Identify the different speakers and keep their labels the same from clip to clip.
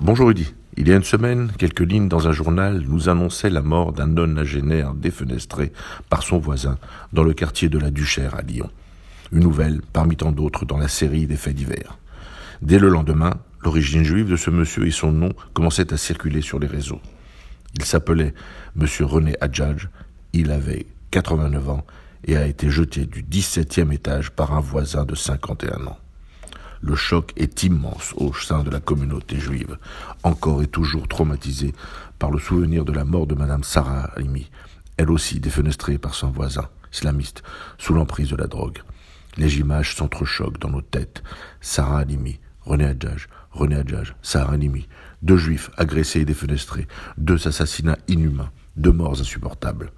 Speaker 1: Bonjour Rudy. Il y a une semaine, quelques lignes dans un journal nous annonçaient la mort d'un nonagénaire défenestré par son voisin dans le quartier de la Duchère à Lyon. Une nouvelle parmi tant d'autres dans la série des faits divers. Dès le lendemain, l'origine juive de ce monsieur et son nom commençaient à circuler sur les réseaux. Il s'appelait monsieur René Hadjadj, il avait 89 ans et a été jeté du 17e étage par un voisin de 51 ans. Le choc est immense au sein de la communauté juive, encore et toujours traumatisée par le souvenir de la mort de Madame Sarah Halimi, elle aussi défenestrée par son voisin, islamiste, sous l'emprise de la drogue. Les images s'entrechoquent dans nos têtes. Sarah Halimi, René Hadjadj, Sarah Halimi, 2 juifs agressés et défenestrés, 2 assassinats inhumains, 2 morts insupportables.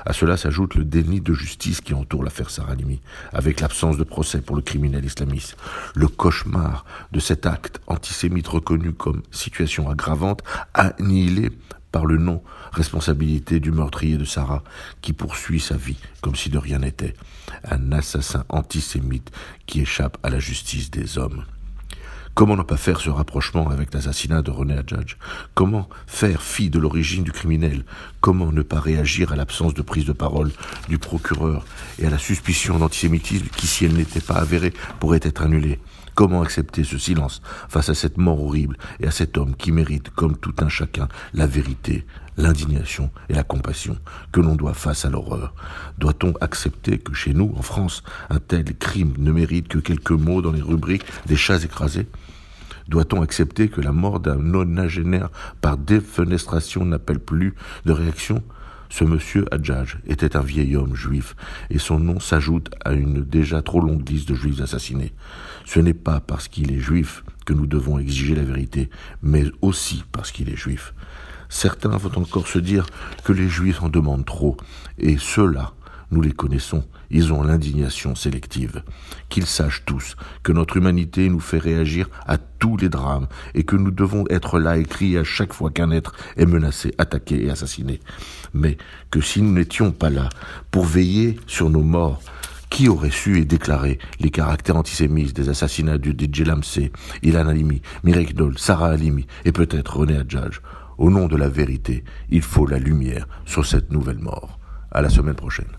Speaker 1: À cela s'ajoute le déni de justice qui entoure l'affaire Sarah Halimi, avec l'absence de procès pour le criminel islamiste. Le cauchemar de cet acte antisémite reconnu comme situation aggravante, annihilé par le non-responsabilité du meurtrier de Sarah, qui poursuit sa vie comme si de rien n'était. Un assassin antisémite qui échappe à la justice des hommes. Comment ne pas faire ce rapprochement avec l'assassinat de René Hadjadj? Comment faire fi de l'origine du criminel? Comment ne pas réagir à l'absence de prise de parole du procureur et à la suspicion d'antisémitisme qui, si elle n'était pas avérée, pourrait être annulée? Comment accepter ce silence face à cette mort horrible et à cet homme qui mérite, comme tout un chacun, la vérité, l'indignation et la compassion que l'on doit face à l'horreur? Doit-on accepter que chez nous, en France, un tel crime ne mérite que quelques mots dans les rubriques des chats écrasés? Doit-on accepter que la mort d'un nonagénaire par défenestration n'appelle plus de réaction? Ce monsieur Hadjadj était un vieil homme juif et son nom s'ajoute à une déjà trop longue liste de juifs assassinés. Ce n'est pas parce qu'il est juif que nous devons exiger la vérité, mais aussi parce qu'il est juif. Certains vont encore se dire que les juifs en demandent trop, et ceux-là, nous les connaissons, ils ont l'indignation sélective. Qu'ils sachent tous que notre humanité nous fait réagir à tous les drames et que nous devons être là et crier à chaque fois qu'un être est menacé, attaqué et assassiné. Mais que si nous n'étions pas là pour veiller sur nos morts, qui aurait su et déclaré les caractères antisémites des assassinats de DJ Lamsé, Ilan Halimi, Mireille Knoll, Sarah Halimi et peut-être René Hadjadj? Au nom de la vérité, il faut la lumière sur cette nouvelle mort. À la semaine prochaine.